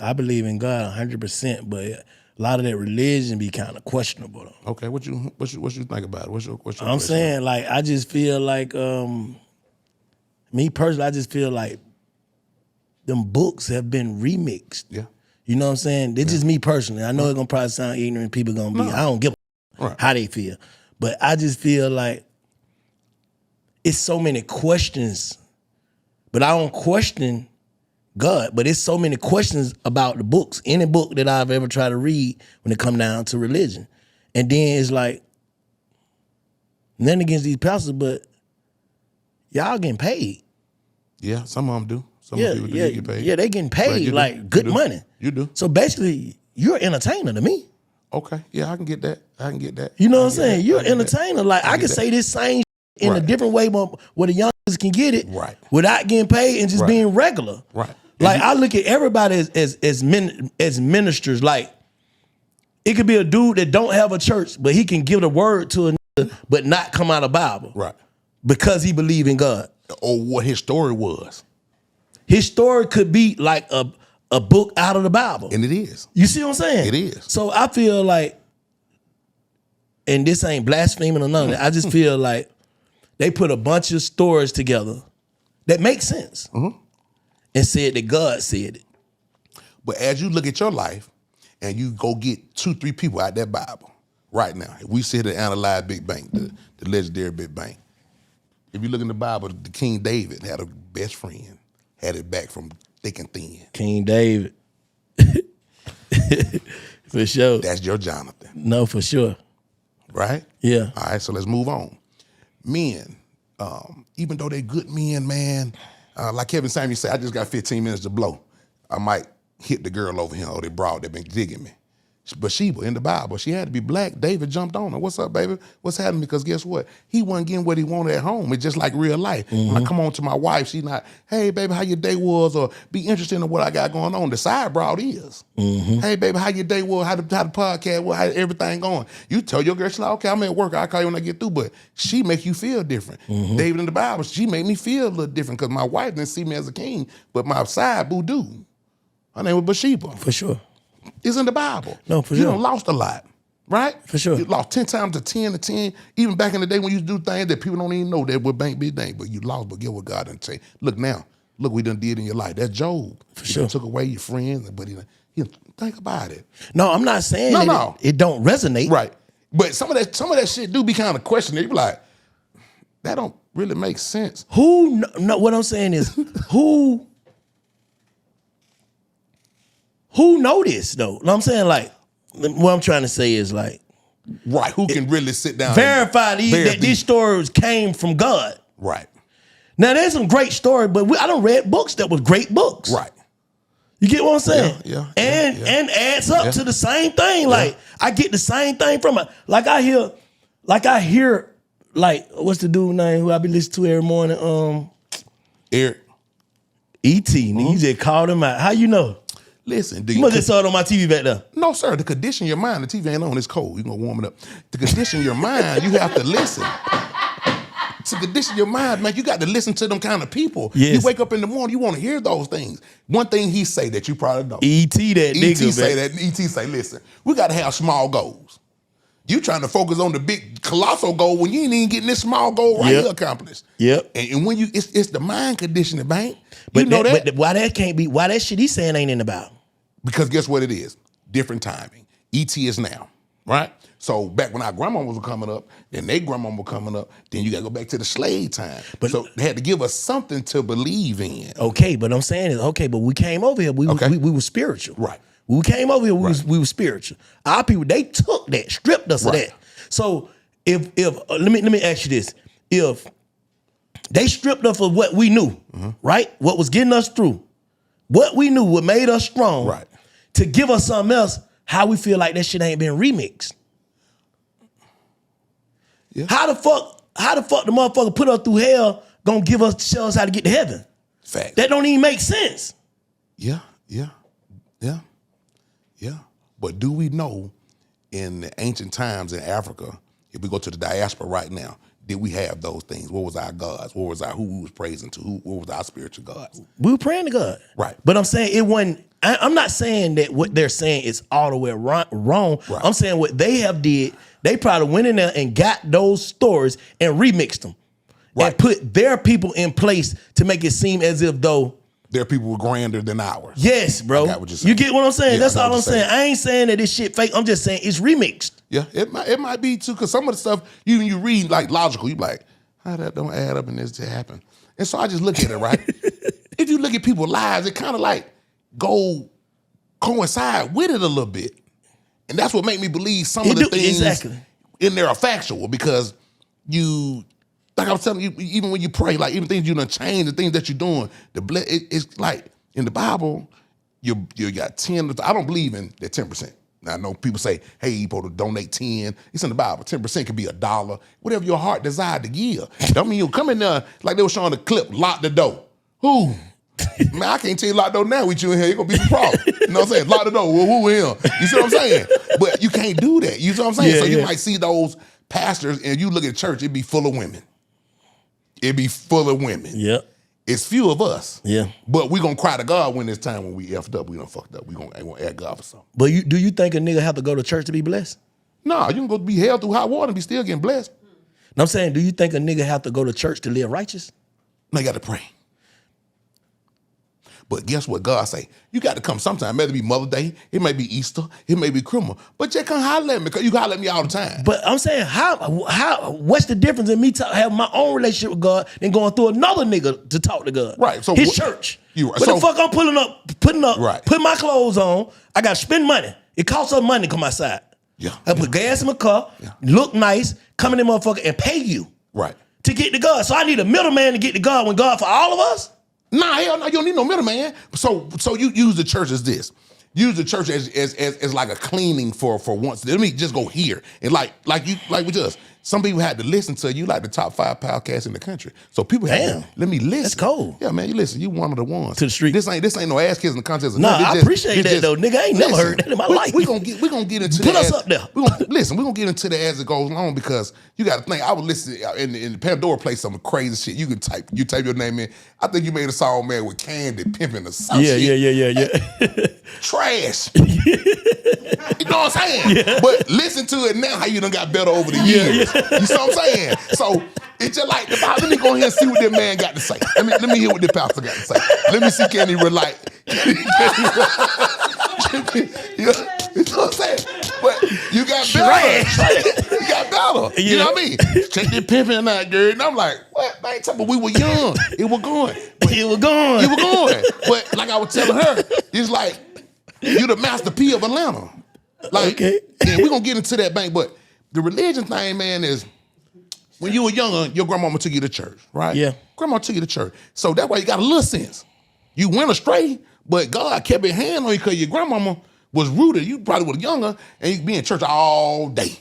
I believe in God 100%, but a lot of that religion be kind of questionable though. Okay, what you think about it? What's your I'm saying, like, I just feel like, me personally, I just feel like them books have been remixed. Yeah. You know what I'm saying? It's just me personally. I know it's gonna probably sound ignorant. People gonna be, I don't give a how they feel. But I just feel like it's so many questions, but I don't question God, but it's so many questions about the books, any book that I've ever tried to read when it come down to religion. And then it's like, nothing against these pastors, but y'all getting paid. Yeah, some of them do. Some people do get paid. Yeah, they getting paid like good money. You do. So basically, you're an entertainer to me. Okay, yeah, I can get that. You know what I'm saying? You're an entertainer. Like, I can say this same in a different way where the youngsters can get it without getting paid and just being regular. Right. Like, I look at everybody as ministers. Like, it could be a dude that don't have a church, but he can give the word to another, but not come out of Bible. Right. Because he believe in God. Or what his story was. His story could be like a book out of the Bible. And it is. You see what I'm saying? It is. So I feel like, and this ain't blaspheming or nothing, I just feel like they put a bunch of stories together that make sense and said that God said it. But as you look at your life and you go get 2-3 people out that Bible right now, if we sit here and analyze Big Bang, the legendary Big Bang, if you look in the Bible, the King David had a best friend, had it back from thick and thin. King David. For sure. That's your Jonathan. No, for sure. Right? Yeah. All right, so let's move on. Men, even though they're good men, man, like Kevin Samuels said, I just got 15 minutes to blow. I might hit the girl over here or they broad, they've been digging me. But Sheba, in the Bible, she had to be black. David jumped on her. What's up, baby? What's happening? Because guess what? He wasn't getting what he wanted at home. It's just like real life. When I come on to my wife, she's not, hey, baby, how your day was? Or be interested in what I got going on. The side broad is. Hey, baby, how your day was? How the podcast was? How everything going? You tell your girl, she's like, okay, I'm at work. I'll call you when I get through. But she make you feel different. David in the Bible, she made me feel a little different because my wife didn't see me as a king, but my side boo-doo. Her name was Bathsheba. For sure. It's in the Bible. No, for you sure. You done lost a lot, right? For sure. You lost 10 times to 10 to 10. Even back in the day when you used to do things that people don't even know that would bank big thing, but you lost. But get what God done say. Look now. Look what he done did in your life. That's Job. For he sure. Took away your friends, but he think about it. No, I'm not saying it don't resonate. Right. But some of that shit do be kind of questionable. You be like, that don't really make sense. What I'm saying is, who know this though? What I'm saying, like, what I'm trying to say is like, right? Who can really sit down verify that these stories came from God? Right. Now there's some great stories, but I done read books that was great books. Right. You get what I'm saying? Yeah. And adds up to the same thing. Like, I get the same thing from it. Like I hear, what's the dude name who I be listening to every morning? Eric. E.T. You just called him out. How you know? Listen, you must have saw it on my TV back there. No, sir. To condition your mind, the TV ain't on. It's cold. You're gonna warm it up. To condition your mind, you have to listen. To condition your mind, man, you got to listen to them kind of people. Yes. You wake up in the morning, you want to hear those things. One thing he say that you probably know. E.T. that nigga, E.T. say that. E.T. say, listen, we got to have small goals. You trying to focus on the big colossal goal when you ain't even getting this small goal right here accomplished. Yep. And when you, it's the mind conditioning, man. But you know that. But why that can't be? Why that shit he's saying ain't in the Bible? Because guess what it is? Different timing. E.T. is now, right? So back when our grandma was coming up, then their grandma was coming up, then you got to go back to the slave time. But so they had to give us something to believe in. Okay, but I'm saying is, okay, but we came over here, we were spiritual. Right. When we came over here, we were spiritual. Our people, they took that, stripped us of that. So if let me ask you this. If they stripped us of what we knew, right? What was getting us through, what we knew, what made us strong, right? To give us something else, how we feel like that shit ain't been remixed. Yeah. How the fuck the motherfucker put us through hell gonna show us how to get to heaven? Fact. That don't even make sense. Yeah. But do we know in the ancient times in Africa, if we go to the diaspora right now, did we have those things? What was our gods? What was who we was praising to? What was our spiritual gods? We were praying to God. Right. But I'm saying it wasn't, I'm not saying that what they're saying is all the way wrong. Right. I'm saying what they have did, they probably went in there and got those stories and remixed them. Right. And put their people in place to make it seem as if though their people were grander than ours. Yes, bro. I got what you're saying. You get what I'm saying? Yeah, That's all I'm saying. I ain't saying that this shit fake. I'm just saying it's remixed. Yeah, it might be too, because some of the stuff you read like logical, you be like, how that don't add up and this to happen. And so I just look at it, right? If you look at people's lives, it kind of like coincide with it a little bit. And that's what make me believe some of the things in there are factual, because like I was telling you, even when you pray, like even things you done change, the things that you're doing, it's like in the Bible, you got 10. I don't believe in that 10%. Now I know people say, hey, you supposed to donate 10. It's in the Bible. 10% could be $1. Whatever your heart desired to give. Don't mean you come in there like they were showing the clip, lock the door. Who? Man, I can't tell you lock the door now with you in here. It's gonna be some problem. You know what I'm saying? Lock the door. Well, who in? You see what I'm saying? But you can't do that. You see what I'm saying? Yeah, so you might see those pastors, and you look at church, it'd be full of women. It'd be full of women. Yep. It's few of us. Yeah. But we gonna cry to God when it's time when we effed up, we done fucked up. We gonna ask God for something. But do you think a nigga have to go to church to be blessed? No, you can go be held through hot water and be still getting blessed. No, I'm saying, do you think a nigga have to go to church to live righteous? No, you got to pray. But guess what God say? You got to come sometime. Maybe it be Mother's Day, it may be Easter, it may be Christmas. But just come holler at me, because you holler at me all the time. But I'm saying, what's the difference in me having my own relationship with God than going through another nigga to talk to God? Right. So his church. You right. What the fuck I'm putting up, right. Put my clothes on. I got to spend money. It costs us money to come outside. Yeah. I put gas in my car, look nice, come in there motherfucker and pay you. Right. To get to God. So I need a middleman to get to God when God for all of us? Nah, hell no, you don't need no middleman. So you use the church as this. Use the church as like a cleaning for once. Let me just go here. And like with us, some people had to listen to you like the top 5 podcasts in the country. So people had to, let me listen. That's cold. Yeah, man, you listen. You one of the ones. To the street. This ain't no ass kissing the contest. Nah, I appreciate that though. Nigga, I ain't never heard that in my life. We gonna get into that. Put us up there. We're gonna get into that as it goes along, because you gotta think, I was listening in the Pandora play some crazy shit. You type your name in. I think you made a song, man, with Candy pimping or some shit. Yeah. Trash. You know what I'm saying? Yeah. But listen to it now, how you done got better over the years. You see what I'm saying? So it's just like, let me go ahead and see what that man got to say. Let me hear what the pastor got to say. Let me see, can he relate? You know what I'm saying? But you got better. You got better. You know what I mean? Check the pimping out, girl. And I'm like, what? Man, but we were young. It was going. It was going. But like I was telling her, it's like, you the Master P of Atlanta. Like, okay. Yeah, we're gonna get into that bank, but the religion thing, man, is when you were younger, your grandmama took you to church, right? Yeah. Grandma took you to church. So that way you got a little sense. You went astray, but God kept his hand on you because your grandmama was rooted. You probably was younger and you'd be in church all day.